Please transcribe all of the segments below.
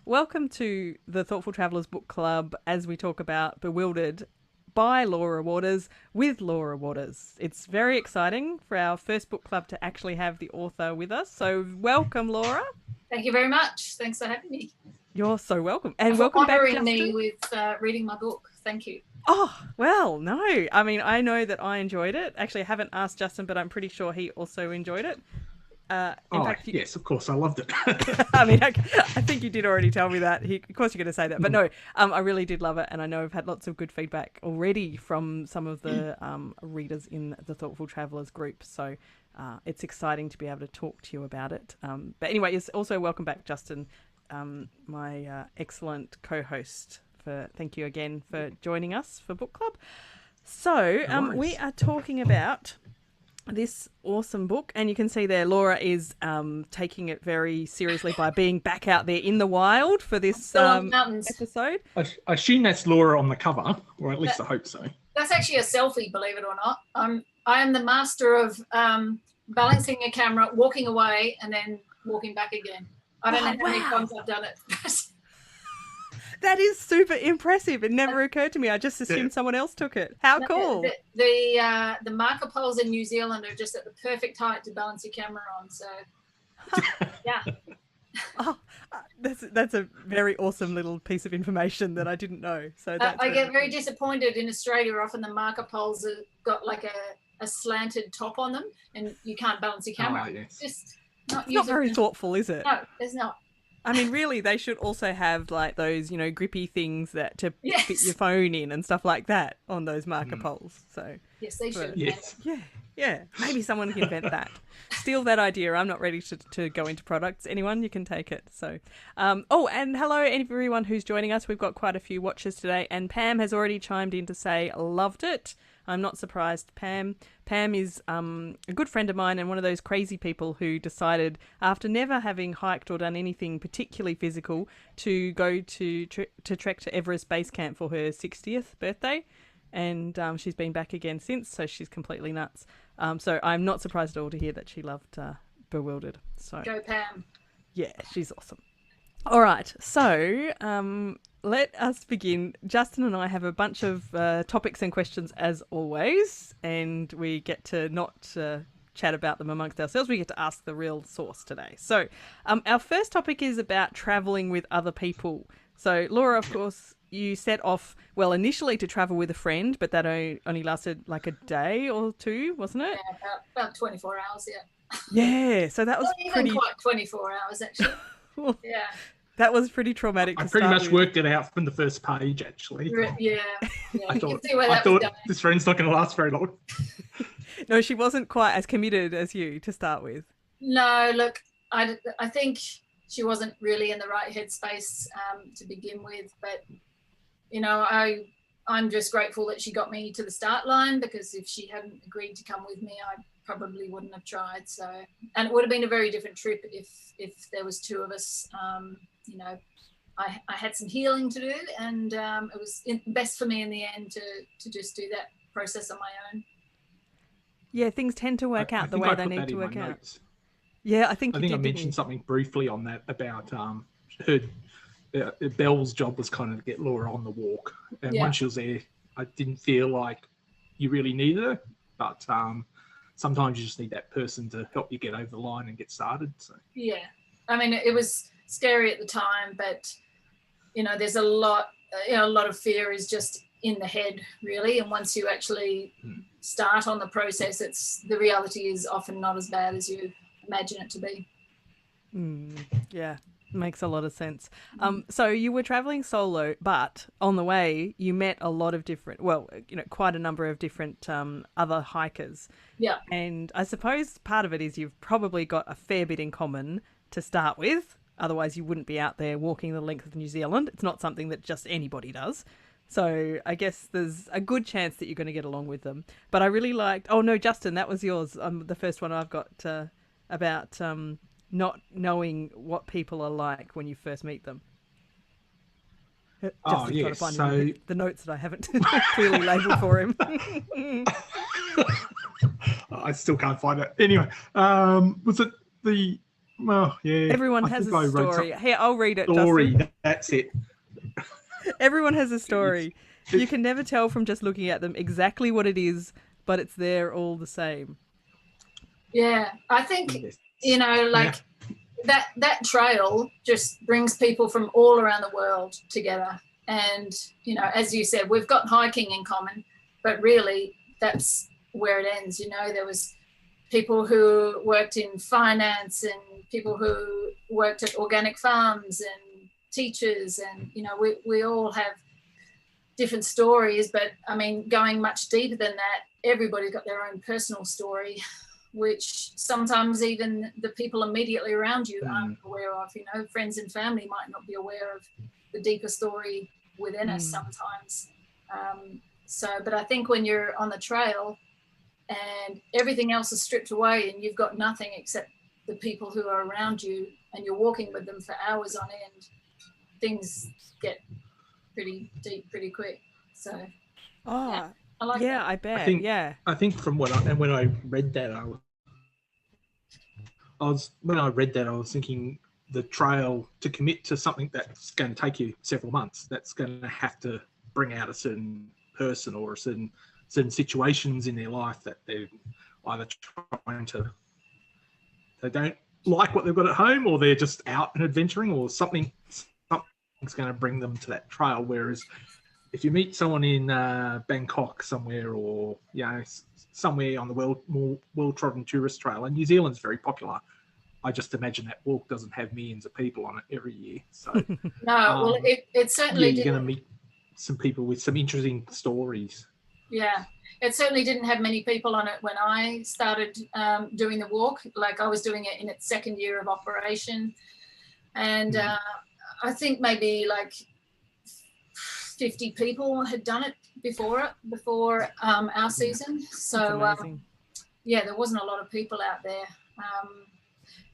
welcome to the Thoughtful Travellers Book Club as we talk about Bewildered by Laura Waters with Laura Waters. It's very exciting for our first book club to actually have the author with us. So welcome, Laura. Thank you very much. Thanks for having me. You're so welcome. And for welcome back, honouring Justin. me with reading my book. Thank you. Oh, well, no. I mean, I know that I enjoyed it. Actually, I haven't asked Justin, but I'm pretty sure he also enjoyed it. In fact, yes, of course, I loved it. I mean, I think you did already tell me that. Of course, you're going to say that, but no, I really did love it, and I know I've had lots of good feedback already from some of the readers in the Thoughtful Travellers group. So it's exciting to be able to talk to you about it. But anyway, yes, also welcome back, Justin, my excellent co-host. Thank you again for joining us for book club. So we are talking about this awesome book, and you can see there Laura is taking it very seriously by being back out there in the wild for this episode. I assume that's Laura on the cover, or at least I hope so. That's actually a selfie, believe it or not. I am the master of balancing a camera, walking away, and then walking back again. I don't know how many times I've done it. That is super impressive. It never occurred to me. I just assumed someone else took it. How cool. The marker poles in New Zealand are just at the perfect height to balance your camera on. So, yeah. Oh, that's a very awesome little piece of information that I didn't know. So I get very disappointed in Australia. Often the marker poles have got like a slanted top on them, and you can't balance your camera. Oh, yes. Just not very thoughtful, is it? No, there's not. I mean, really, they should also have like those, grippy things that to fit your phone in and stuff like that on those marker poles. So yes, they should. Yes. Yeah. Maybe someone can invent that. Steal that idea. I'm not ready to go into products. Anyone, you can take it. So, and hello everyone who's joining us. We've got quite a few watchers today, and Pam has already chimed in to say loved it. I'm not surprised, Pam. Pam is a good friend of mine and one of those crazy people who decided, after never having hiked or done anything particularly physical, to go to trek to Everest Base Camp for her 60th birthday. And she's been back again since, so she's completely nuts. So I'm not surprised at all to hear that she loved Bewildered. So go Pam. Yeah, she's awesome. All right, so let us begin. Justin and I have a bunch of topics and questions as always, and we get to not chat about them amongst ourselves. We get to ask the real source today. So our first topic is about travelling with other people. So Laura, of course, you set off, well, initially to travel with a friend, but that only lasted like a day or two, wasn't it? Yeah, about 24 hours, yeah. Yeah, so that was not even quite 24 hours, actually. Yeah. That was pretty traumatic. I pretty much worked it out from the first page, actually. Yeah. I thought this friend's not going to last very long. No, she wasn't quite as committed as you to start with. No, look, I think she wasn't really in the right headspace to begin with. But, I'm just grateful that she got me to the start line, because if she hadn't agreed to come with me, I probably wouldn't have tried. So, and it would have been a very different trip if there was two of us. I had some healing to do, and it was best for me in the end to just do that process on my own. Yeah, things tend to work out the way they need to work out. Notes. Yeah, I think I mentioned something briefly on that about Belle's job was kind of to get Laura on the walk, and once she was there, I didn't feel like you really needed her, but sometimes you just need that person to help you get over the line and get started. So yeah, I mean, it was scary at the time, but there's a lot of fear is just in the head, really, and once you actually start on the process, the reality is often not as bad as you imagine it to be. Yeah, makes a lot of sense. So you were traveling solo, but on the way you met a lot of different, quite a number of different other hikers. Yeah. And I suppose part of it is you've probably got a fair bit in common to start with. Otherwise you wouldn't be out there walking the length of New Zealand. It's not something that just anybody does. So I guess there's a good chance that you're going to get along with them. But I really liked... Oh, no, Justin, that was yours. The first one I've got about not knowing what people are like when you first meet them. Justin's trying to find the notes that I haven't clearly labelled for him. I still can't find it. Anyway, was it the Well, yeah. Everyone I has think a I wrote story. some Here, I'll read it, story. Justin. That's it. Everyone has a story. You can never tell from just looking at them exactly what it is, but it's there all the same. Yeah, I think, Yes. you know, like that trail just brings people from all around the world together. And, you know, as you said, we've got hiking in common, but really that's where it ends. You know, there was people who worked in finance and people who worked at organic farms and teachers, and, you know, we all have different stories, but I mean, going much deeper than that, everybody's got their own personal story, which sometimes even the people immediately around you aren't aware of. You know, friends and family might not be aware of the deeper story within us sometimes. But I think when you're on the trail and everything else is stripped away and you've got nothing except the people who are around you and you're walking with them for hours on end, things get pretty deep pretty quick. So yeah, I like that. I bet. I think from when I read that, I was thinking the trail, to commit to something that's going to take you several months, that's going to have to bring out a certain person or a certain situations in their life that they're either trying to, they don't like what they've got at home, or they're just out and adventuring, or something's going to bring them to that trail. Whereas if you meet someone in Bangkok somewhere, or, you know, somewhere on the more well-trodden tourist trail, and New Zealand's very popular, I just imagine that walk doesn't have millions of people on it every year. So well, it certainly you're going to meet some people with some interesting stories. Yeah, it certainly didn't have many people on it when I started doing the walk. Like, I was doing it in its second year of operation, and I think maybe like 50 people had done it before our season. So yeah, there wasn't a lot of people out there.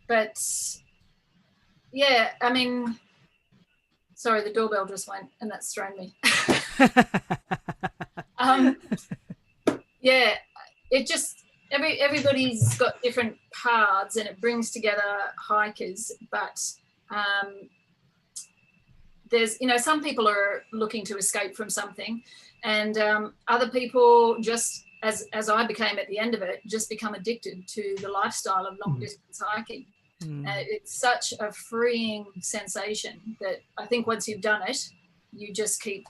But yeah, I mean, sorry, the doorbell just went and that's thrown me. Yeah, it just, everybody's got different paths and it brings together hikers, but there's, you know, some people are looking to escape from something, and other people, just as I became at the end of it, just become addicted to the lifestyle of long distance hiking. It's such a freeing sensation that I think once you've done it, you just keep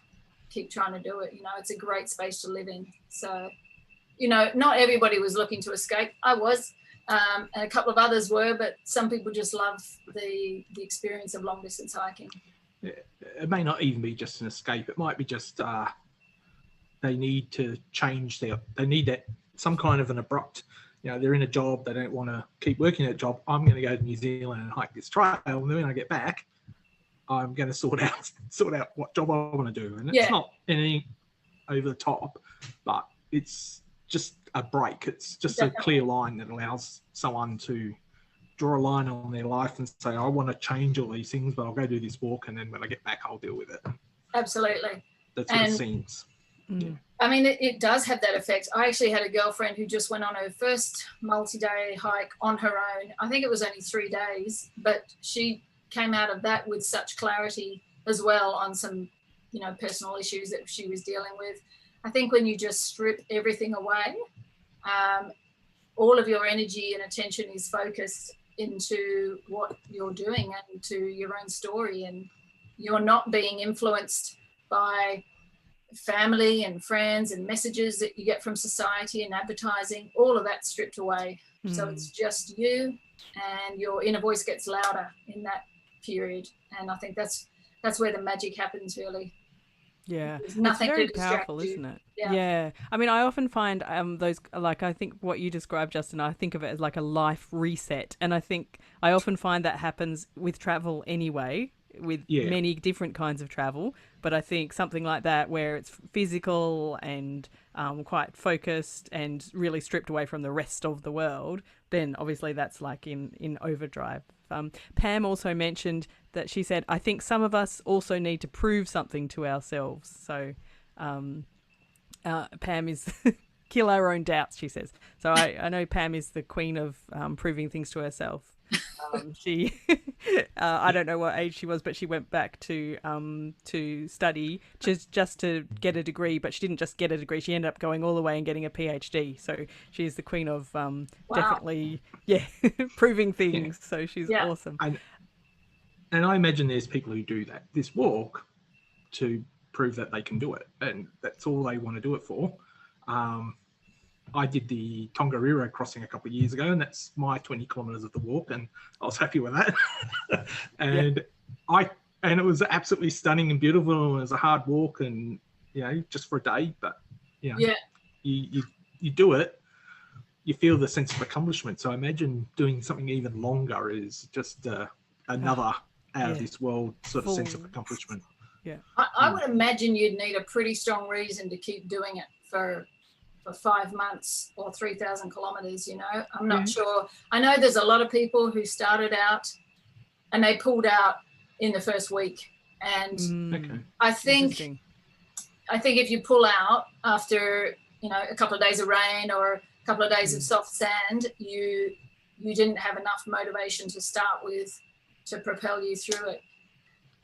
trying to do it. You know, it's a great space to live in. So, you know, not everybody was looking to escape. I was, and a couple of others were, but some people just love the experience of long distance hiking. Yeah, it may not even be just an escape. It might be just they need to change they need that, some kind of an abrupt, you know, they're in a job, they don't want to keep working at a job. I'm going to go to New Zealand and hike this trail, and then when I get back, I'm going to sort out what job I want to do. And it's not anything over the top, but it's just a break. It's just a clear line that allows someone to draw a line on their life and say, I want to change all these things, but I'll go do this walk, and then when I get back, I'll deal with it. Absolutely. That's what it seems. Yeah. I mean, it does have that effect. I actually had a girlfriend who just went on her first multi-day hike on her own. I think it was only 3 days, but she came out of that with such clarity as well on some, you know, personal issues that she was dealing with. I think when you just strip everything away, all of your energy and attention is focused into what you're doing and to your own story, and you're not being influenced by family and friends and messages that you get from society and advertising. All of that stripped away. So it's just you, and your inner voice gets louder in that period. And I think that's where the magic happens, really. Yeah, There's nothing it's very to distract powerful, you. isn't it? Yeah. I mean, I often find those, like, I think what you described, Justin, I think of it as like a life reset, and I think I often find that happens with travel anyway, with many different kinds of travel. But I think something like that, where it's physical and quite focused and really stripped away from the rest of the world, then obviously that's like in overdrive. Pam also mentioned that she said, I think some of us also need to prove something to ourselves. So Pam is kill our own doubts, she says. So I know Pam is the queen of proving things to herself. She, I don't know what age she was, but she went back to study just to get a degree. But she didn't just get a degree; she ended up going all the way and getting a PhD. So she's the queen of definitely, proving things. Yeah. So she's awesome. And I imagine there's people who do this walk to prove that they can do it, and that's all they want to do it for. I did the Tongariro crossing a couple of years ago, and that's my 20 kilometres of the walk, and I was happy with that. And it was absolutely stunning and beautiful, and it was a hard walk, and just for a day, but you do it, you feel the sense of accomplishment. So I imagine doing something even longer is just another out of this world sort of sense of accomplishment. Yeah, I would imagine you'd need a pretty strong reason to keep doing it for 5 months or 3,000 kilometers. I'm not sure. I know there's a lot of people who started out and they pulled out in the first week, and I think if you pull out after a couple of days of rain or a couple of days of soft sand, you didn't have enough motivation to start with to propel you through it.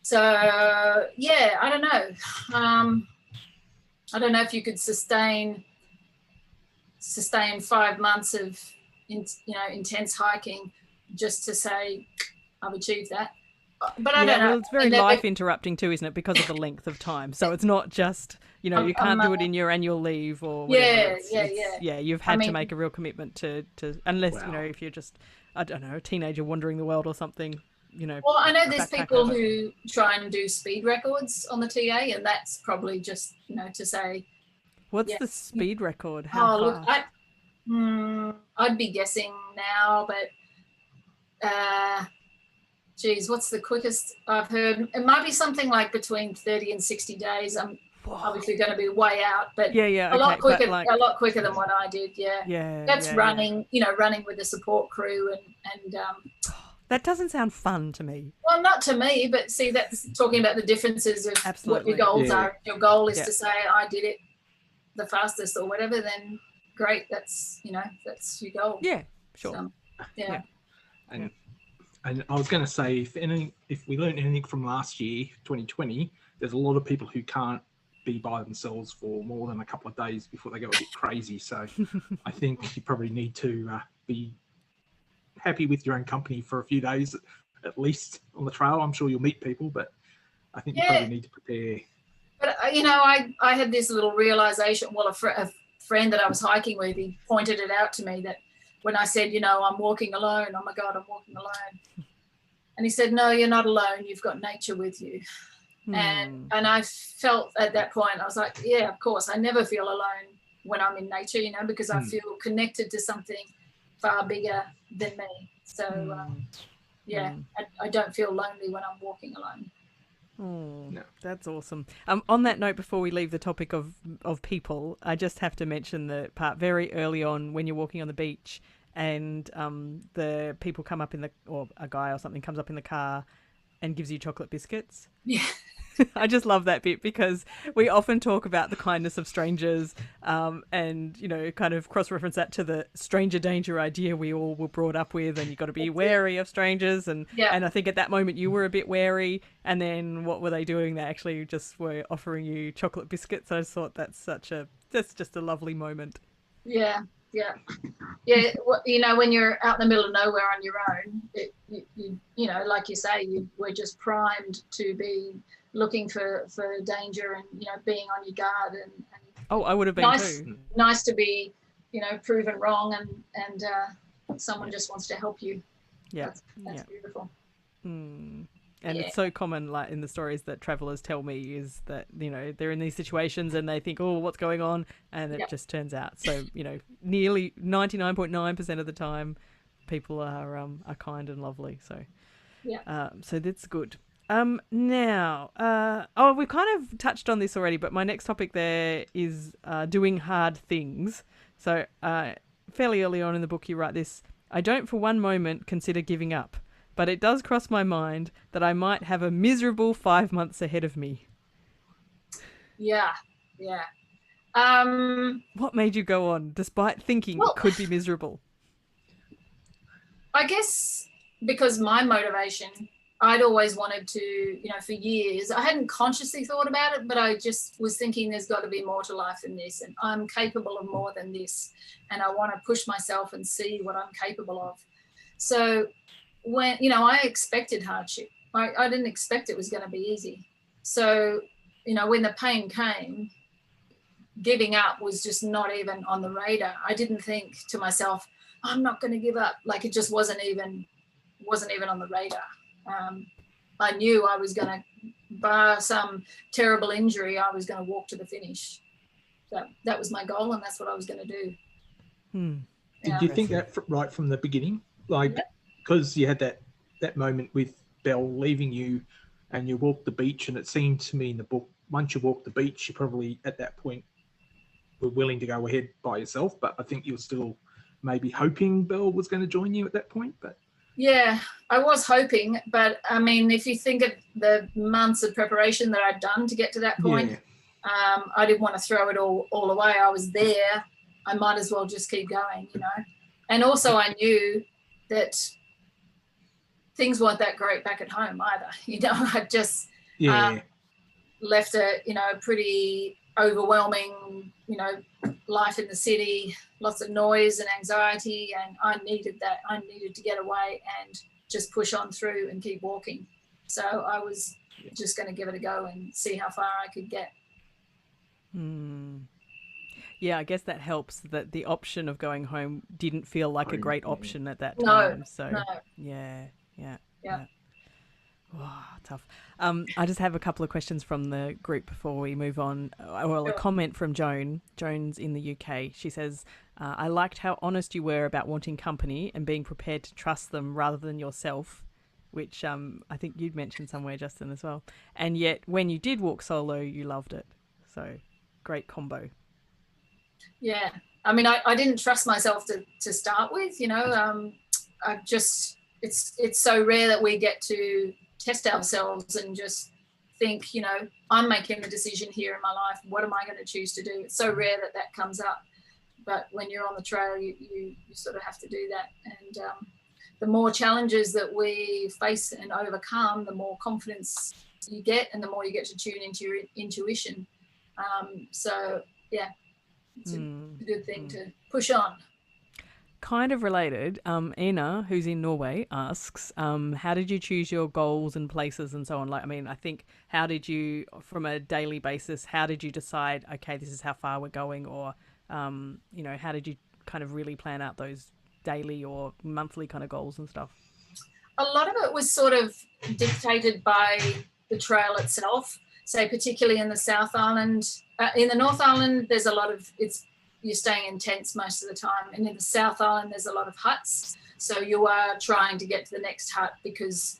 So I don't know. I don't know if you could sustain 5 months of intense hiking just to say I've achieved that. But I don't know. Well, it's very life interrupting too, isn't it? Because of the length of time. So it's not just you can't do it in your annual leave or whatever. You've had to make a real commitment to unless if you're just I don't know, a teenager wandering the world or something. Well, I know there's people who try and do speed records on the TA, and that's probably just to say. What's the speed record? Look, I'd be guessing now, but what's the quickest I've heard? It might be something like between 30 and 60 days. I'm obviously going to be way out, but a lot quicker than what I did. That's running, running with a support crew and that doesn't sound fun to me. Well, not to me, but see, that's talking about the differences of what your goals are. If your goal is to say, I did it the fastest or whatever, then great. That's, that's your goal. Yeah, sure. So, And I was going to say, if we learned anything from last year, 2020, there's a lot of people who can't be by themselves for more than a couple of days before they go a bit crazy. So I think you probably need to be happy with your own company for a few days at least on the trail. I'm sure you'll meet people, but I think you probably need to prepare. But I had this little realization. Well, a friend that I was hiking with, he pointed it out to me that when I said, I'm walking alone, oh my God, I'm walking alone. And he said, no, you're not alone. You've got nature with you. And I felt at that point, I was like, yeah, of course. I never feel alone when I'm in nature, because I feel connected to something far bigger than me. So, I don't feel lonely when I'm walking alone. No. That's awesome. On that note, before we leave the topic of people, I just have to mention the part very early on when you're walking on the beach and the people come up or a guy or something comes up in the car and gives you chocolate biscuits. Yeah. I just love that bit because we often talk about the kindness of strangers and, kind of cross-reference that to the stranger danger idea we all were brought up with, and you've got to be wary of strangers. And I think at that moment you were a bit wary, and then what were they doing? They actually just were offering you chocolate biscuits. I just thought that's just a lovely moment. Yeah. Well, when you're out in the middle of nowhere on your own, like you say, we're just primed to be looking for danger and being on your guard and I would have been too. Nice to be proven wrong and someone just wants to help you. That's beautiful. And it's so common, like in the stories that travelers tell me, is that they're in these situations and they think, oh, what's going on, and it just turns out. So nearly 99.9% of the time people are kind and lovely. So so that's good. Now, we've kind of touched on this already, but my next topic there is doing hard things. So fairly early on in the book you write this: I don't for one moment consider giving up, but it does cross my mind that I might have a miserable 5 months ahead of me. Yeah. What made you go on despite thinking it could be miserable? I guess because my motivation, I'd always wanted to, you know, for years, I hadn't consciously thought about it, but I just was thinking there's got to be more to life than this, and I'm capable of more than this, and I want to push myself and see what I'm capable of. So when, you know, I expected hardship. I didn't expect it was going to be easy. So, you know, when the pain came, giving up was just not even on the radar. I didn't think to myself, I'm not going to give up. Like, it just wasn't even on the radar. I knew I was going to, bar some terrible injury, I was going to walk to the finish. That was my goal, and that's what I was going to do. Did you think that right from the beginning? Like, because you had that moment with Belle leaving you and you walked the beach, and it seemed to me in the book, once you walked the beach, you probably at that point were willing to go ahead by yourself, but I think you were still maybe hoping Belle was going to join you at that point. But yeah, I was hoping, but I mean, if you think of the months of preparation that I'd done to get to that point, I didn't want to throw it all away. I was there. I might as well just keep going, you know. And also I knew that things weren't that great back at home either. You know, I just left a, you know, pretty overwhelming, you know, life in the city, lots of noise and anxiety, and I needed that. I needed to get away and just push on through and keep walking. So I was just going to give it a go and see how far I could get. Yeah, I guess that helps that the option of going home didn't feel like a great option at that time. Yeah. Oh, tough. I just have a couple of questions from the group before we move on. Well, a comment from Joan. Joan's in the UK. She says, I liked how honest you were about wanting company and being prepared to trust them rather than yourself, which I think you'd mentioned somewhere, Justin, as well. And yet when you did walk solo, you loved it. So great combo. Yeah. I mean, I didn't trust myself to start with, you know. I just, it's so rare that we get to test ourselves and just think, you know, I'm making the decision here in my life. What am I going to choose to do? It's so rare that comes up. But when you're on the trail, you sort of have to do that. And the more challenges that we face and overcome, the more confidence you get and the more you get to tune into your intuition. So, yeah, it's a good thing to push on. Kind of related, Ina, who's in Norway, asks, how did you choose your goals and places and so on? Like, I mean, I think, how did you, from a daily basis, how did you decide, okay, this is how far we're going? Or, you know, how did you kind of really plan out those daily or monthly kind of goals and stuff? A lot of it was sort of dictated by the trail itself. So particularly in the South Island, in the North Island, there's a lot of, you're staying in tents most of the time. And in the South Island, there's a lot of huts. So you are trying to get to the next hut because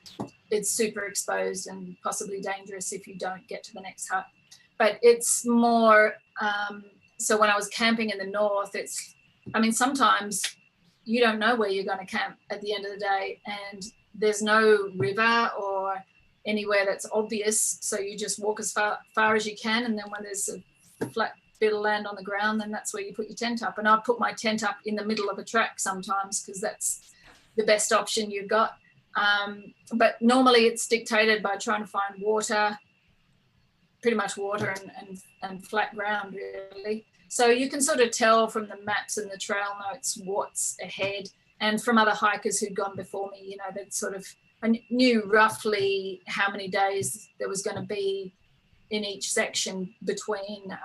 it's super exposed and possibly dangerous if you don't get to the next hut. But it's more, so when I was camping in the north, I mean, sometimes you don't know where you're going to camp at the end of the day, and there's no river or anywhere that's obvious. So you just walk as far as you can. And then when there's a flat bit of land on the ground, then that's where you put your tent up. And I put my tent up in the middle of a track sometimes because that's the best option you've got. But normally it's dictated by trying to find water, pretty much water and flat ground, really. So you can sort of tell from the maps and the trail notes what's ahead. And from other hikers who'd gone before me, you know, they'd sort of, I knew roughly how many days there was going to be in each section between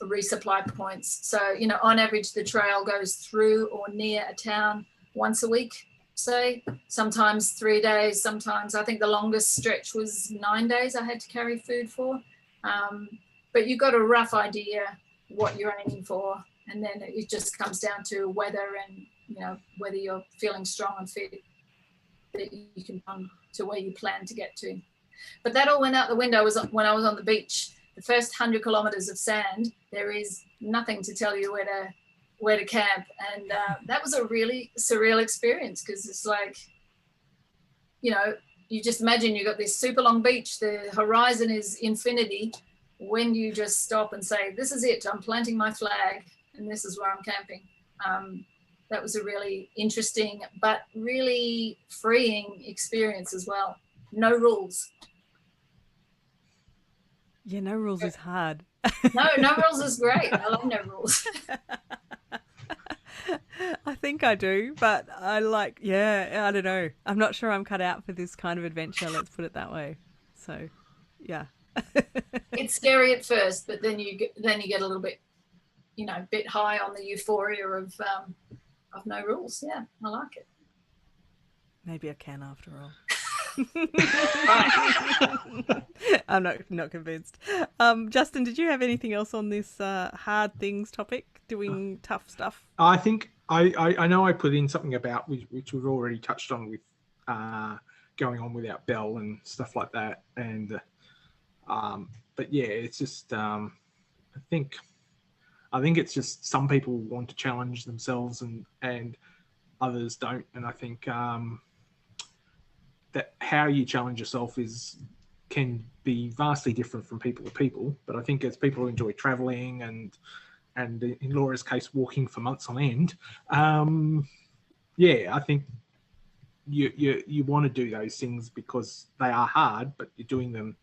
resupply points. So, you know, on average, the trail goes through or near a town once a week, say, sometimes 3 days, sometimes I think the longest stretch was 9 days I had to carry food for. But you've got a rough idea what you're aiming for, and then it just comes down to weather and, you know, whether you're feeling strong and fit that you can come to where you plan to get to. But that all went out the window when I was on the beach. The first 100 kilometers of sand, there is nothing to tell you where to camp. And that was a really surreal experience because it's like, you know, you just imagine you've got this super long beach, the horizon is infinity. When you just stop and say, this is it, I'm planting my flag and this is where I'm camping. that was a really interesting but really freeing experience as well. No rules. Yeah, no rules is hard. No rules is great. I love no rules. I think I do, but I I don't know. I'm not sure I'm cut out for this kind of adventure, let's put it that way. So, yeah. It's scary at first, but then you get a little bit, bit high on the euphoria of no rules. Yeah, I like it. Maybe I can after all. Right. I'm not convinced. Justin, did you have anything else on this hard things topic, doing tough stuff? I think I know I put in something about which we've already touched on with going on without Bell and stuff like that. And but yeah, it's just I think it's just some people want to challenge themselves and others don't. And I think that how you challenge yourself can be vastly different from people to people. But I think as people who enjoy traveling and in Laura's case, walking for months on end, yeah, I think you want to do those things because they are hard, but you're doing them.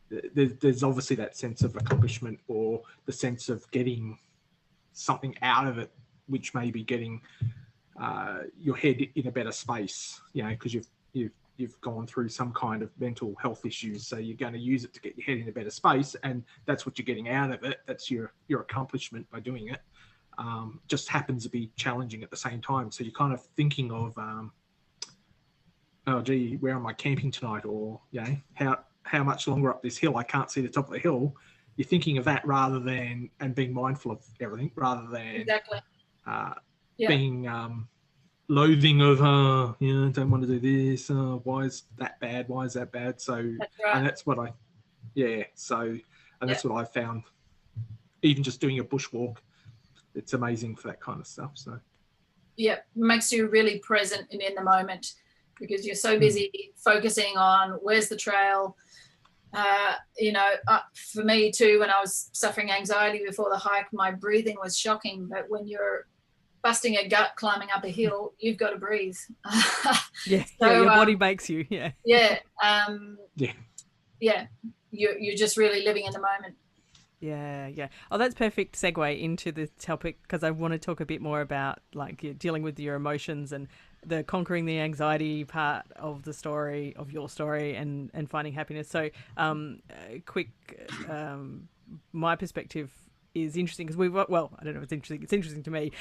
There's obviously that sense of accomplishment or the sense of getting something out of it, which may be getting your head in a better space, because you've gone through some kind of mental health issues, so you're going to use it to get your head in a better space, and that's what you're getting out of it. That's your accomplishment by doing it. Just happens to be challenging at the same time, so you're kind of thinking of oh gee, where am I camping tonight, or how much longer up this hill, I can't see the top of the hill. You're thinking of that rather than and being mindful of everything rather than Exactly. being loathing of don't want to do this, why is that bad, why is that bad. So that's right. And that's what that's what I found, even just doing a bushwalk, it's amazing for that kind of stuff. So it makes you really present and in the moment, because you're so busy focusing on where's the trail. For me too, when I was suffering anxiety before the hike, my breathing was shocking, but when you're busting a gut climbing up a hill, you've got to breathe. Your body makes you. You're just really living in the moment. Oh, that's perfect segue into the topic, because I want to talk a bit more about dealing with your emotions and the conquering the anxiety part of the story, of your story, and finding happiness. So my perspective is interesting because I don't know if it's interesting. It's interesting to me.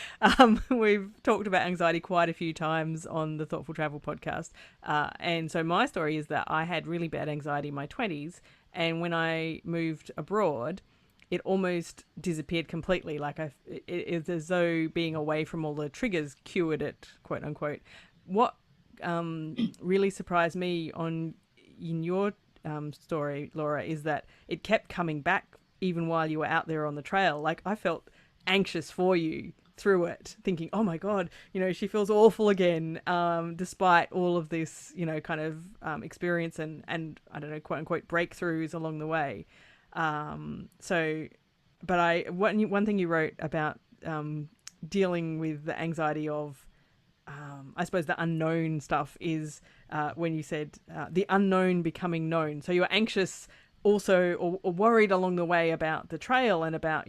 We've talked about anxiety quite a few times on the Thoughtful Travel podcast. And so my story is that I had really bad anxiety in my 20s. And when I moved abroad, it almost disappeared completely. It's as though being away from all the triggers cured it, quote unquote. What really surprised me in your story, Laura, is that it kept coming back even while you were out there on the trail. I felt anxious for you through it, thinking, oh my God, she feels awful again, despite all of this, kind of experience and I don't know, quote unquote, breakthroughs along the way. One thing you wrote about dealing with the anxiety of, I suppose, the unknown stuff is when you said the unknown becoming known. So you were anxious also or worried along the way about the trail and about,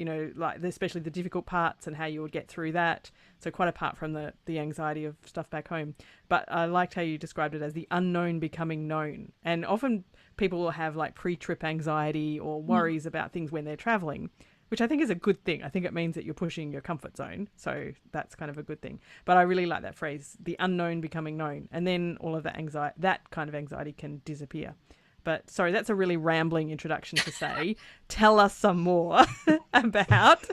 especially the difficult parts and how you would get through that. So quite apart from the anxiety of stuff back home. But I liked how you described it as the unknown becoming known. And often people will have pre-trip anxiety or worries about things when they're traveling, which I think is a good thing. I think it means that you're pushing your comfort zone. So that's kind of a good thing. But I really like that phrase, the unknown becoming known. And then all of that kind of anxiety can disappear. But sorry, that's a really rambling introduction to say, tell us some more about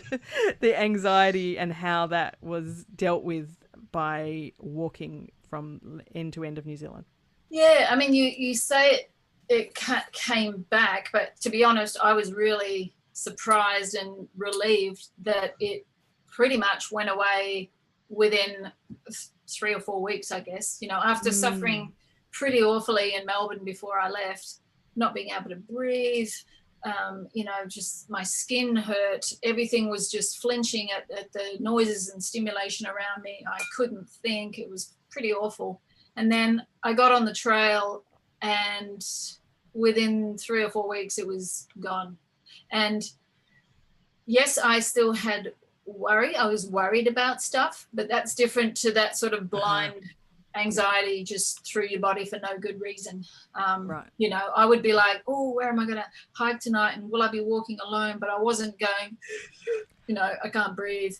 the anxiety and how that was dealt with by walking from end to end of New Zealand. Yeah, I mean, you say it came back, but to be honest, I was really surprised and relieved that it pretty much went away within 3 or 4 weeks, I guess. After suffering pretty awfully in Melbourne before I left, not being able to breathe, you know, just my skin hurt. Everything was just flinching at the noises and stimulation around me. I couldn't think. It was pretty awful. And then I got on the trail, and within 3 or 4 weeks, it was gone. And yes, I still had worry. I was worried about stuff, but that's different to that sort of blind anxiety just through your body for no good reason. Right. You know, I would be like, oh, where am I going to hike tonight? And will I be walking alone? But I wasn't going, you know, I can't breathe.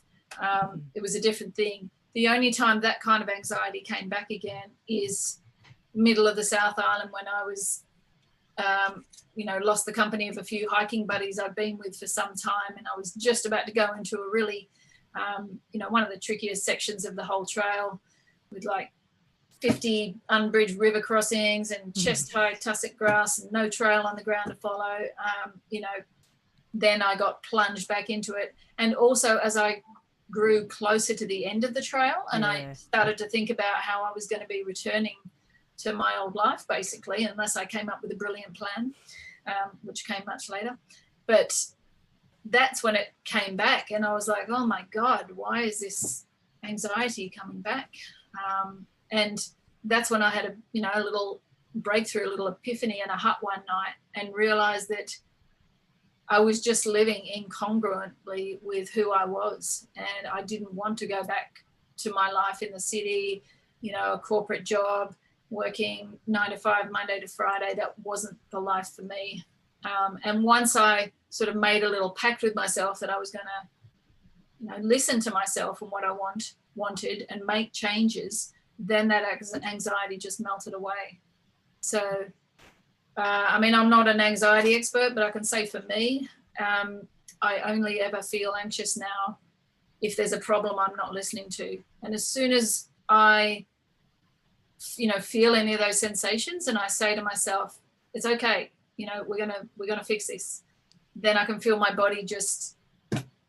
It was a different thing. The only time that kind of anxiety came back again is middle of the South Island when I was, you know, lost the company of a few hiking buddies I'd been with for some time. And I was just about to go into a really, you know, one of the trickiest sections of the whole trail with like 50 unbridged river crossings and chest-high tussock grass and no trail on the ground to follow. You know, then I got plunged back into it. And also as I grew closer to the end of the trail and I started to think about how I was going to be returning to my old life, basically, unless I came up with a brilliant plan, which came much later. But that's when it came back. And I was like, oh, my God, why is this anxiety coming back? And that's when I had a, you know, a little breakthrough, a little epiphany in a hut one night and realized that I was just living incongruently with who I was. And I didn't want to go back to my life in the city, you know, a corporate job, working 9 to 5, Monday to Friday. That wasn't the life for me. And once I sort of made a little pact with myself that I was going to, you know, listen to myself and what I wanted and make changes, then that anxiety just melted away. So, I mean, I'm not an anxiety expert, but I can say for me, I only ever feel anxious now if there's a problem I'm not listening to. And as soon as I, you know, feel any of those sensations and I say to myself, it's okay, you know, we're gonna fix this, then I can feel my body just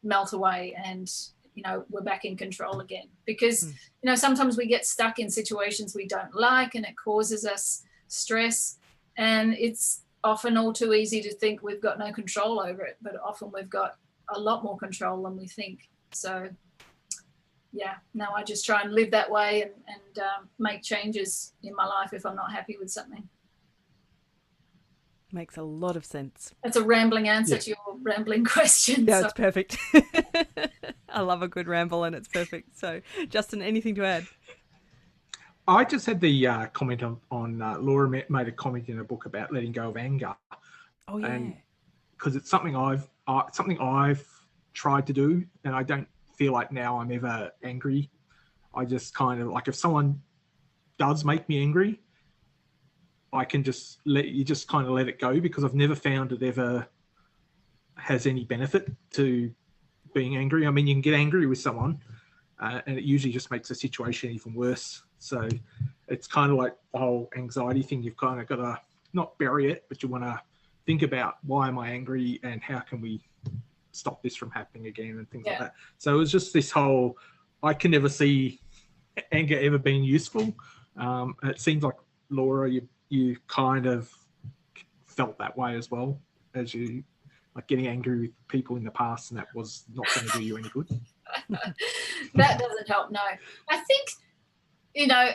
melt away and, you know, we're back in control again. Because, you know, sometimes we get stuck in situations we don't like and it causes us stress. And it's often all too easy to think we've got no control over it, but often we've got a lot more control than we think. So, yeah, now I just try and live that way and make changes in my life if I'm not happy with something. Makes a lot of sense. That's a rambling answer to your rambling question. Yeah, so. It's perfect. I love a good ramble and it's perfect. So, Justin, anything to add? I just had the comment on Laura made a comment in a book about letting go of anger. Oh yeah. And because it's something I've tried to do, and I don't feel like now I'm ever angry. I just kind of like if someone does make me angry, I can just let it go because I've never found it ever has any benefit to being angry. I mean, you can get angry with someone and it usually just makes the situation even worse. So it's kind of like the whole anxiety thing. You've kind of got to not bury it, but you want to think about why am I angry and how can we stop this from happening again and things like that. So it was just this whole, I can never see anger ever being useful. It seems like, Laura, you kind of felt that way as well, as you like getting angry with people in the past, and that was not going to do you any good. That doesn't help, no. I think, you know,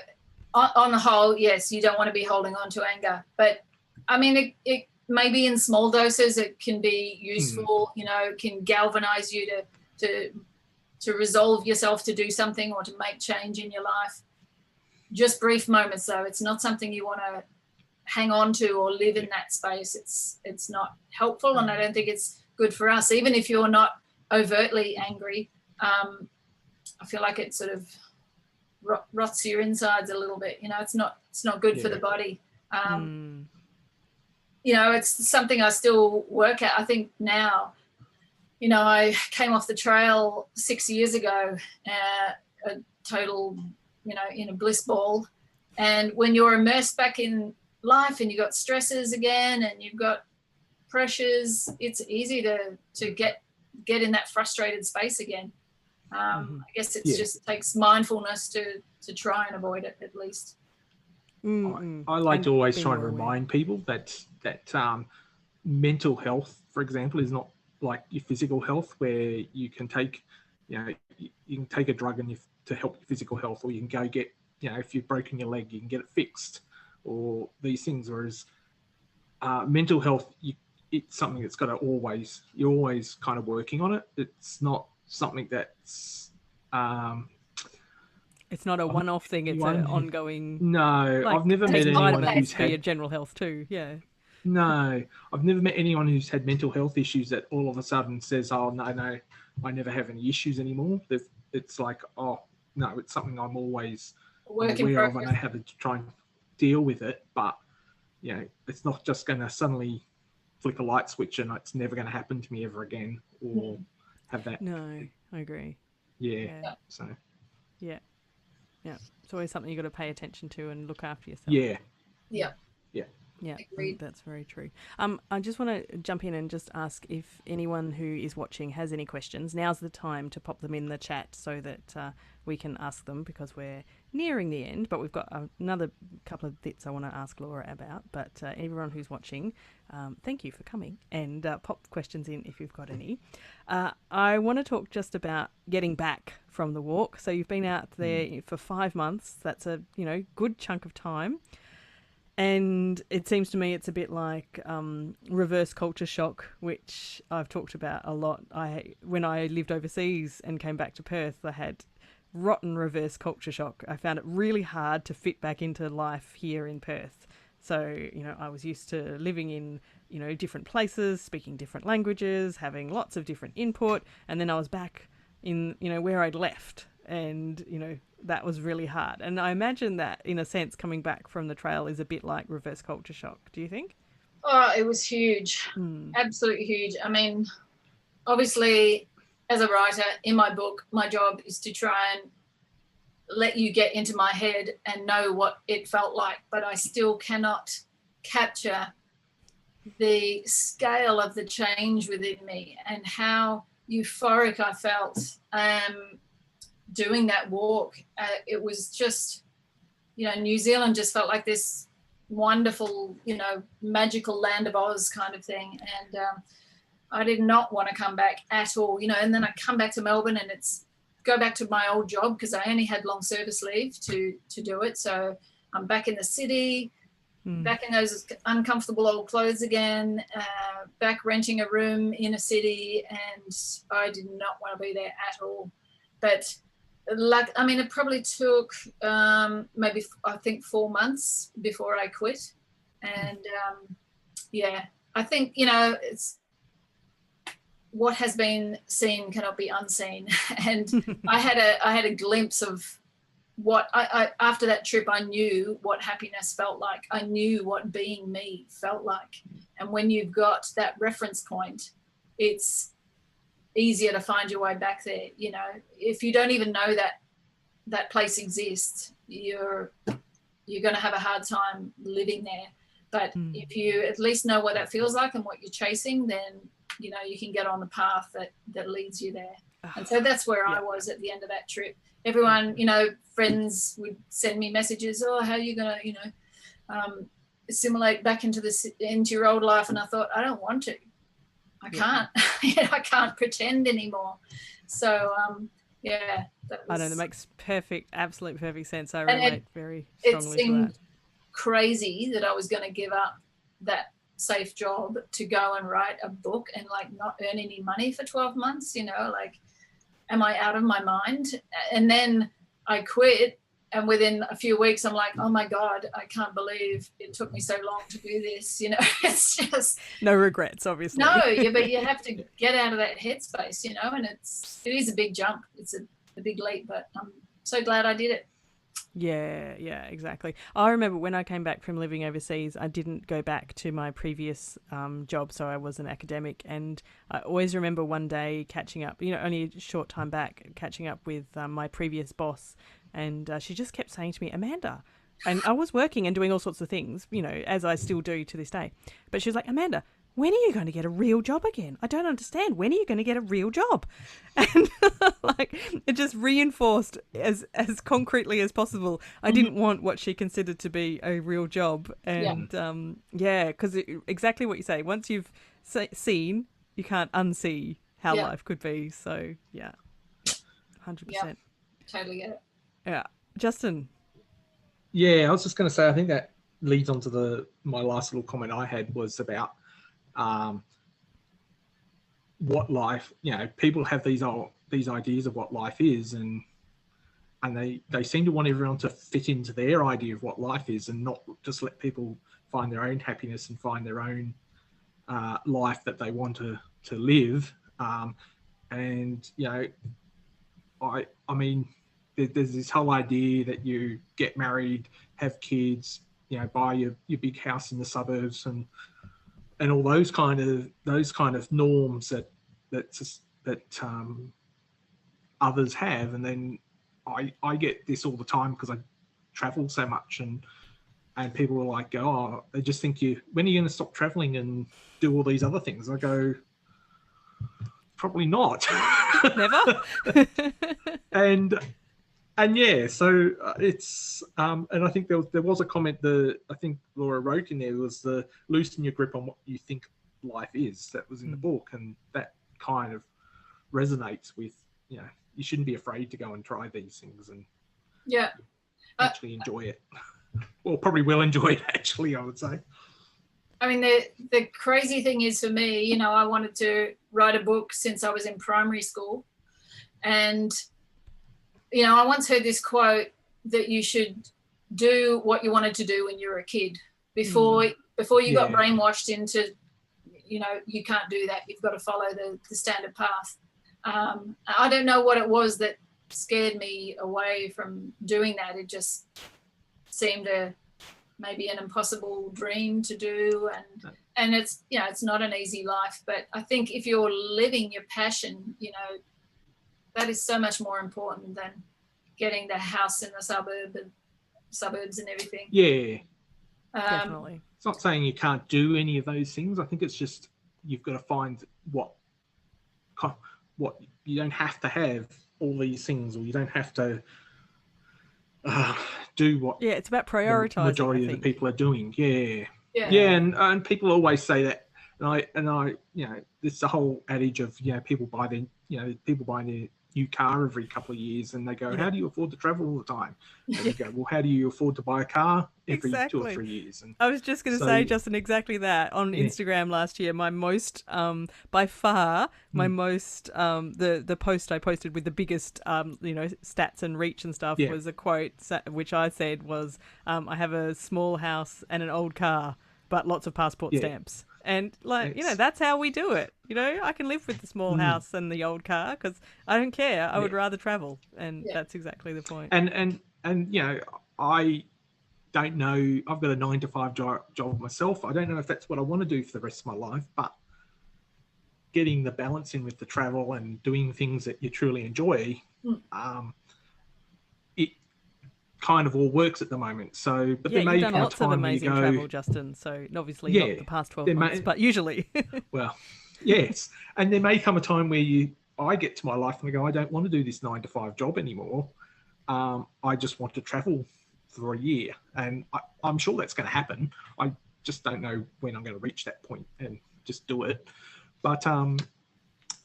on the whole, yes, you don't want to be holding on to anger, but I mean, it maybe in small doses it can be useful, you know, can galvanize you to resolve yourself to do something or to make change in your life. Just brief moments though. It's not something you want to hang on to or live in that space. It's not helpful, and I don't think it's good for us. Even if you're not overtly angry, I feel like it sort of rots your insides a little bit. You know, it's not good for the body. You know, it's something I still work at. I think now, you know, I came off the trail 6 years ago, a total, you know, in a bliss ball. And when you're immersed back in life and you've got stresses again and you've got pressures, it's easy to get in that frustrated space again. I guess it just takes mindfulness to try and avoid it at least. I like to always try and remind people that mental health, for example, is not like your physical health, where you can take, you can take a drug to help your physical health, or you can go get, if you've broken your leg, you can get it fixed, or these things. Whereas mental health, it's something that's got to you're always kind of working on it. It's not something that's it's not a one-off thing. It's an ongoing. No, like, I've never met taking anyone vitamins who's for your had. general health too. Yeah. No, I've never met anyone who's had mental health issues that all of a sudden says, "Oh no, I never have any issues anymore." It's like, oh no, it's something I'm always aware of. I know how to try and deal with it, but it's not just going to suddenly flick a light switch and it's never going to happen to me ever again, or have that. No, I agree. Yeah. So. Yeah. It's always something you got to pay attention to and look after yourself. Yeah. Yeah, agreed. That's very true. I just want to jump in and just ask if anyone who is watching has any questions. Now's the time to pop them in the chat so that we can ask them, because we're nearing the end, but we've got another couple of bits I want to ask Laura about. But everyone who's watching, thank you for coming, and pop questions in if you've got any. I want to talk just about getting back from the walk. So you've been out there for 5 months. That's a good chunk of time. And it seems to me it's a bit like reverse culture shock, which I've talked about a lot. When I lived overseas and came back to Perth, I had rotten reverse culture shock. I found it really hard to fit back into life here in Perth. So, I was used to living in, different places, speaking different languages, having lots of different input. And then I was back in, where I'd left. And, that was really hard. And I imagine that, in a sense, coming back from the trail is a bit like reverse culture shock. Do you think? Oh, it was huge. Absolutely huge. I mean, obviously, as a writer, in my book, my job is to try and let you get into my head and know what it felt like. But I still cannot capture the scale of the change within me and how euphoric I felt doing that walk. It was just, New Zealand just felt like this wonderful, magical land of Oz kind of thing. And I did not want to come back at all, and then I come back to Melbourne and go back to my old job, because I only had long service leave to do it. So I'm back in the city, back in those uncomfortable old clothes again, back renting a room in a city, and I did not want to be there at all. But it probably took maybe, I think, 4 months before I quit. And I think, it's what has been seen cannot be unseen. And I had a glimpse of what I after that trip. I knew what happiness felt like. I knew what being me felt like. And when you've got that reference point, it's easier to find your way back there. If you don't even know that place exists, you're going to have a hard time living there. But if you at least know what that feels like and what you're chasing, then you can get on the path that leads you there. And so that's where I was at the end of that trip. Everyone, friends would send me messages, oh, how are you going to assimilate back into your old life? And I thought, I don't want to. I can't. I can't pretend anymore. So, I know, that makes absolute perfect sense. I relate very strongly to that. Crazy that I was going to give up that safe job to go and write a book and not earn any money for 12 months. Am I out of my mind? And then I quit. And within a few weeks, I'm like, oh my God, I can't believe it took me so long to do this. It's just no regrets, obviously. No, but you have to get out of that headspace, and it is a big jump. It's a big leap, but I'm so glad I did it. Yeah, exactly. I remember when I came back from living overseas, I didn't go back to my previous job, so I was an academic. And I always remember one day catching up, only a short time back, catching up with my previous boss. And she just kept saying to me, Amanda, and I was working and doing all sorts of things, as I still do to this day. But she was like, Amanda, when are you going to get a real job again? I don't understand. When are you going to get a real job? And like, it just reinforced as concretely as possible. I didn't want what she considered to be a real job. And because exactly what you say, once you've seen, you can't unsee how life could be. So yeah, 100%. Yeah, totally get it. Yeah. Justin. Yeah, I was just going to say, I think that leads on to my last little comment I had was about what life, people have these ideas of what life is, and they seem to want everyone to fit into their idea of what life is, and not just let people find their own happiness and find their own life that they want to live. And I mean, there's this whole idea that you get married, have kids, buy your big house in the suburbs, and all those kind of norms that others have. And then I get this all the time because I travel so much, and people are like, oh, they just think when are you going to stop traveling and do all these other things? I go, probably not. Never. And yeah, so it's and I think there was a comment I think Laura wrote in there was the loosen your grip on what you think life is. That was in the book, and that kind of resonates with you shouldn't be afraid to go and try these things and actually enjoy it. Well, probably will enjoy it actually, I would say. I mean, the crazy thing is for me, I wanted to write a book since I was in primary school, and I once heard this quote that you should do what you wanted to do when you were a kid before you got brainwashed into, you can't do that. You've got to follow the standard path. I don't know what it was that scared me away from doing that. It just seemed maybe an impossible dream to do. And it's, it's not an easy life, but I think if you're living your passion, that is so much more important than getting the house in the suburbs and everything. Yeah, definitely. It's not saying you can't do any of those things. I think it's just you've got to find what you don't have to have all these things, or you don't have to do what. Yeah, it's about prioritizing. The majority of the people are doing. Yeah, and people always say that, and I, it's the whole adage of people buy their new car every couple of years, and they go, how do you afford to travel all the time? And you go, well, how do you afford to buy a car every 2 or 3 years? And I was just going to say, Justin, exactly that. On Instagram last year, my most, by far, my most, the post I posted with the biggest, stats and reach and stuff was a quote which I said was, I have a small house and an old car, but lots of passport stamps. And that's how we do it. I can live with the small house and the old car because I don't care. I would rather travel, and that's exactly the point. And I don't know. I've got a 9-to-5 job myself. I don't know if that's what I want to do for the rest of my life, but getting the balance in with the travel and doing things that you truly enjoy, it kind of all works at the moment. So, but there may you've done come a lots time of amazing when you go, travel, Justin. So obviously not the past 12 months, but usually. Well, yes, and there may come a time where I get to my life and I go, I don't want to do this 9-to-5 job anymore. I just want to travel for a year, and I'm sure that's going to happen. I just don't know when I'm going to reach that point and just do it. But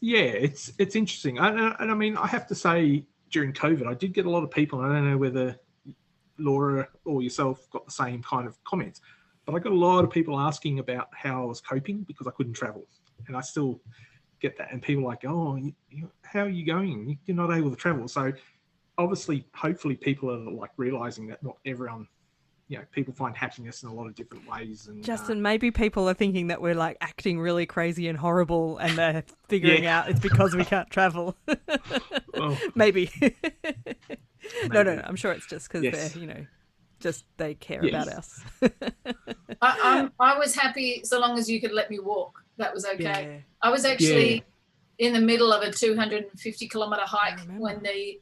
it's interesting, and I mean, I have to say, during COVID, I did get a lot of people, and I don't know whether Laura or yourself got the same kind of comments, but I got a lot of people asking about how I was coping because I couldn't travel, and I still get that. And people are like, oh, how are you going? You're not able to travel. So obviously, hopefully people are like realizing that not everyone, people find happiness in a lot of different ways. And Justin, maybe people are thinking that we're like acting really crazy and horrible, and they're figuring out it's because we can't travel. Well, maybe. No, I'm sure it's just because they're, they care about us. I was happy so long as you could let me walk. That was okay. Yeah. I was actually in the middle of a 250-kilometer hike when the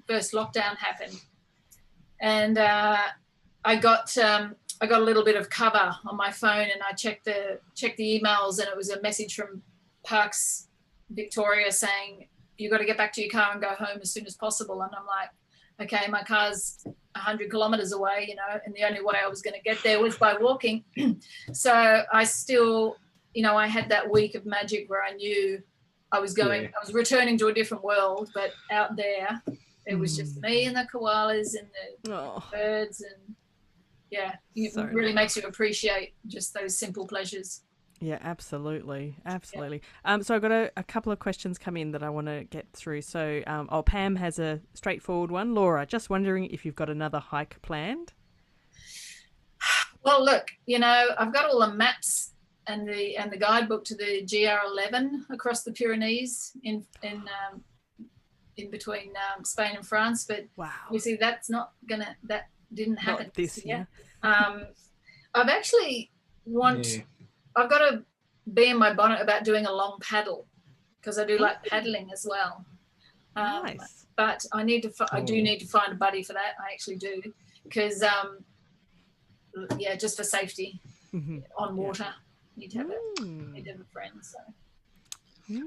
first lockdown happened, and I got I got a little bit of cover on my phone, and I checked the emails, and it was a message from Parks Victoria saying, you got to get back to your car and go home as soon as possible. And I'm like, okay, my car's 100 kilometers away, you know, and the only way I was going to get there was by walking. So I still, you know, I had that week of magic where I knew I was going, I was returning to a different world, but out there, it was just me and the koalas and the birds, and it So really makes you appreciate just those simple pleasures. Yeah, absolutely. So I've got a couple of questions come in that I want to get through. So, Pam has a straightforward one. Laura, just wondering if you've got another hike planned. Well, look, you know, I've got all the maps and the guidebook to the GR11 across the Pyrenees in between Spain and France, but obviously that didn't happen Not this year. I've actually I've got to be in my bonnet about doing a long paddle, because I do like paddling as well. Nice. But I do need to find a buddy for that. I actually do, because just for safety on water, you need to have a friend. So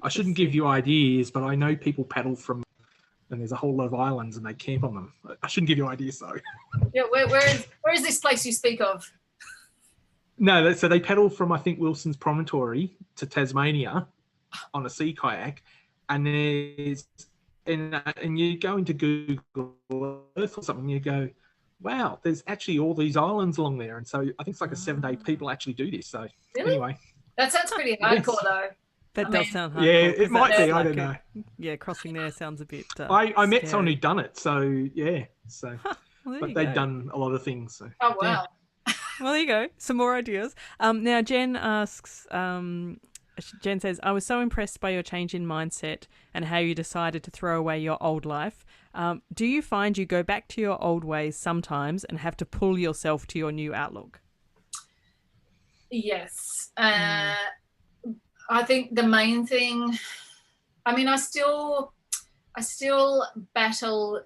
I shouldn't give you ideas, but I know people paddle from, and there's a whole lot of islands, and they camp on them. I shouldn't give you ideas, though. Yeah, where is this place you speak of? No, so they paddle from, I think, Wilson's Promontory to Tasmania on a sea kayak, and and you go into Google Earth or something, you go, wow, there's actually all these islands along there, and so I think it's like a 7-day people actually do this. So anyway, that sounds pretty hardcore, though. That does sound hardcore. Yeah, it might be. I don't know. Yeah, crossing there sounds a bit. I met someone who'd done it, so yeah. So, well, but they'd done a lot of things. So. Oh wow. Yeah. Well, there you go. Some more ideas. Now, Jen asks, Jen says, I was so impressed by your change in mindset and how you decided to throw away your old life. Do you find you go back to your old ways sometimes and have to pull yourself to your new outlook? Yes. I think the main thing, I mean, I still battle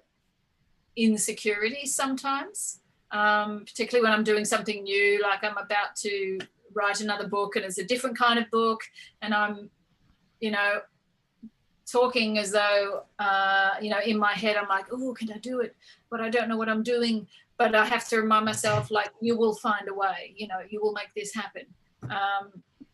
insecurity sometimes. Particularly when I'm doing something new, like I'm about to write another book and it's a different kind of book, and I'm, you know, talking as though, you know, in my head I'm like, oh, can I do it? But I don't know what I'm doing. But I have to remind myself, like, you will find a way, you know, you will make this happen.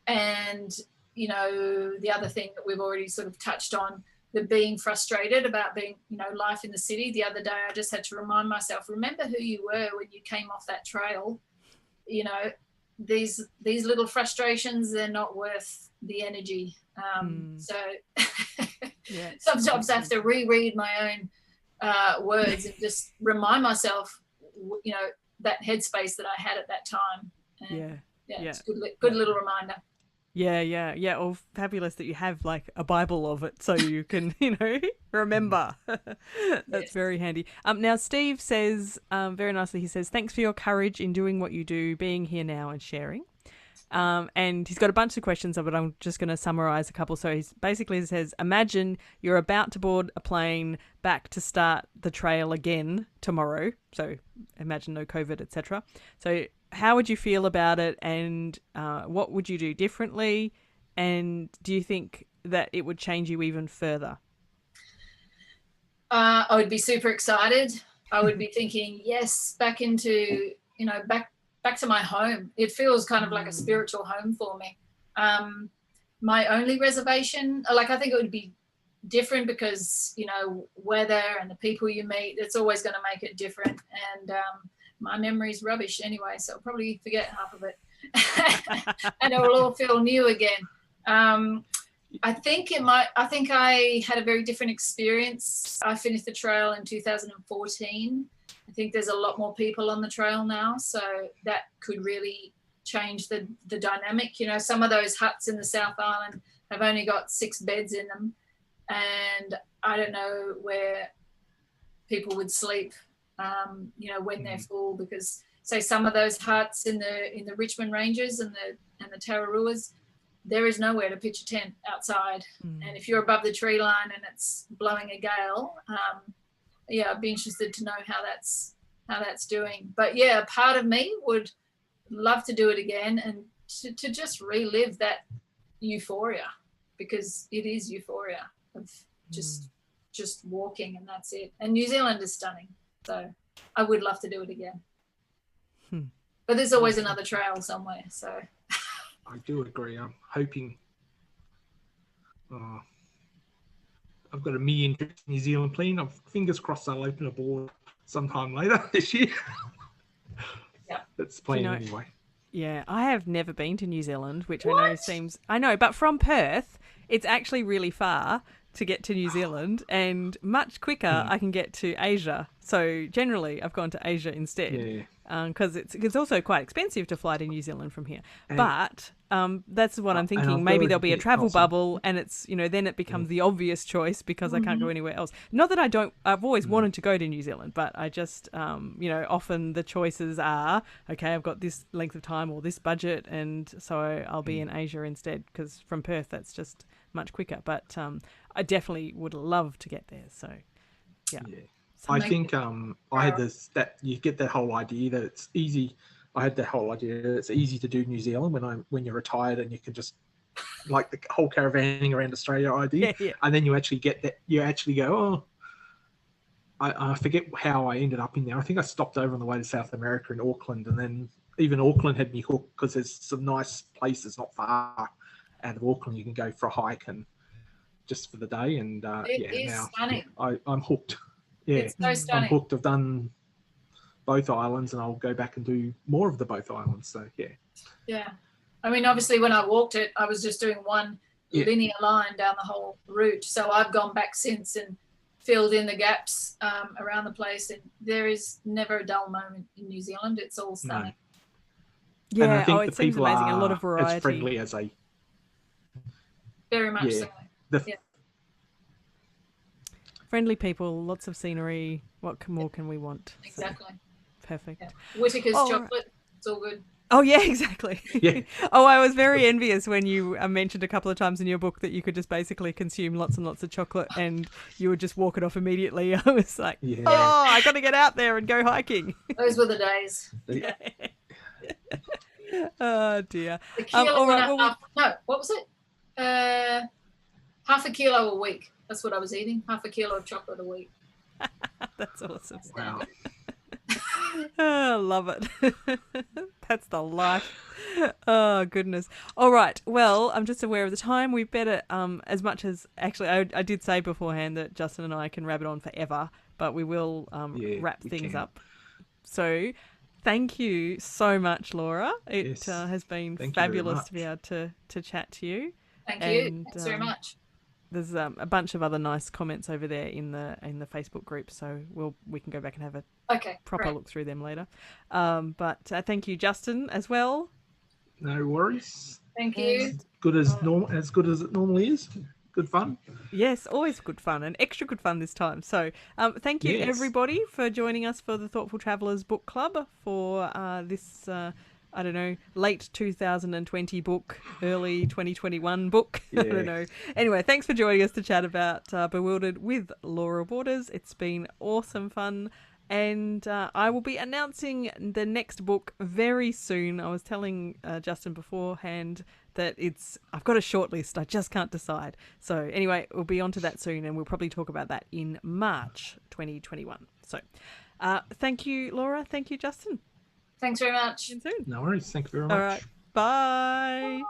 And, you know, the other thing that we've already sort of touched on, the being frustrated about being, you know, life in the city. The other day, I just had to remind myself, remember who you were when you came off that trail. You know, these little frustrations, they're not worth the energy. So sometimes I have to reread my own words and just remind myself, you know, that headspace that I had at that time. And it's a good little reminder. Yeah. Well, fabulous that you have like a Bible of it so you can, you know, remember. That's very handy. Now, Steve says, very nicely, he says, thanks for your courage in doing what you do, being here now and sharing. And he's got a bunch of questions, but I'm just going to summarize a couple. So he basically says, imagine you're about to board a plane back to start the trail again tomorrow. So imagine no COVID, etc. So how would you feel about it, and what would you do differently, and do you think that it would change you even further? I would be super excited. I would be thinking, yes, back into, you know, back to my home. It feels kind of like a spiritual home for me. My only reservation, like, I think it would be different because, you know, weather and the people you meet, it's always going to make it different. And my memory's rubbish anyway, so I'll probably forget half of it. And it will all feel new again. I think I had a very different experience. I finished the trail in 2014. I think there's a lot more people on the trail now, so that could really change the dynamic. You know, some of those huts in the South Island have only got 6 beds in them, and I don't know where people would sleep, you know, when they're full, because say some of those huts in the Richmond Ranges and the Tararua, there is nowhere to pitch a tent outside. And if you're above the tree line and it's blowing a gale, I'd be interested to know how that's doing. But yeah, part of me would love to do it again and to just relive that euphoria, because it is euphoria of just walking, and that's it. And New Zealand is stunning, so I would love to do it again. But there's always another trail somewhere, so I do agree. I'm hoping I've got a million trips to New Zealand planned. Fingers crossed I'll open a board sometime later this year. Yeah, that's the plan anyway. Yeah, I have never been to New Zealand, which I know, but from Perth, it's actually really far to get to New Zealand, and much quicker I can get to Asia. So generally, I've gone to Asia instead, because it's also quite expensive to fly to New Zealand from here. But that's what I'm thinking. Maybe there'll be a travel bubble, and it's then it becomes the obvious choice because I can't go anywhere else. Not that I've always wanted to go to New Zealand, but I just often the choices are okay. I've got this length of time or this budget, and so I'll be in Asia instead, because from Perth that's just much quicker. But I definitely would love to get there. So yeah. I think I had that you get that whole idea that it's easy. I had that whole idea that it's easy to do New Zealand when you're retired and you can just like the whole caravanning around Australia idea. And then you actually get that. You actually go, I forget how I ended up in there. I think I stopped over on the way to South America in Auckland, and then even Auckland had me hooked because there's some nice places not far out of Auckland you can go for a hike and just for the day. And it is stunning. I'm hooked. Yeah, it's so stunning. I'm hooked. I've done both islands, and I'll go back and do more of the both islands. So yeah. I mean, obviously, when I walked it, I was just doing one linear line down the whole route. So I've gone back since and filled in the gaps around the place, and there is never a dull moment in New Zealand. It's all stunning. No. Yeah, it seems amazing. A lot of variety. As friendly as very much so. Friendly people, lots of scenery. What more can we want? Exactly. So, perfect. Yeah. Whittaker's chocolate. It's all good. Oh, yeah, exactly. Yeah. I was very envious when you mentioned a couple of times in your book that you could just basically consume lots and lots of chocolate and you would just walk it off immediately. I was like, I got to get out there and go hiking. Those were the days. Oh, dear. The kilo what was it? Half a kilo a week. That's what I was eating. Half a kilo of chocolate a week. That's awesome. Wow. Oh, love it. That's the life. Oh, goodness. All right. Well, I'm just aware of the time. We better, as much as, actually, I did say beforehand that Justin and I can rabbit on forever, but we will wrap things up. So thank you so much, Laura. It has been fabulous to be able to chat to you. Thank you. Thanks very much. There's a bunch of other nice comments over there in the Facebook group, so we can go back and have a proper look through them later. But thank you, Justin, as well. No worries. Thank you. As good as it normally is. Good fun. Yes, always good fun, and extra good fun this time. So thank you, everybody, for joining us for the Thoughtful Travellers Book Club for this late 2020 book, early 2021 book. I don't know. Anyway, thanks for joining us to chat about Bewildered with Laura Waters. It's been awesome fun. And I will be announcing the next book very soon. I was telling Justin beforehand that I've got a short list. I just can't decide. So anyway, we'll be on to that soon, and we'll probably talk about that in March 2021. So thank you, Laura. Thank you, Justin. Thanks very much. No worries. Thank you very much. All right. Bye.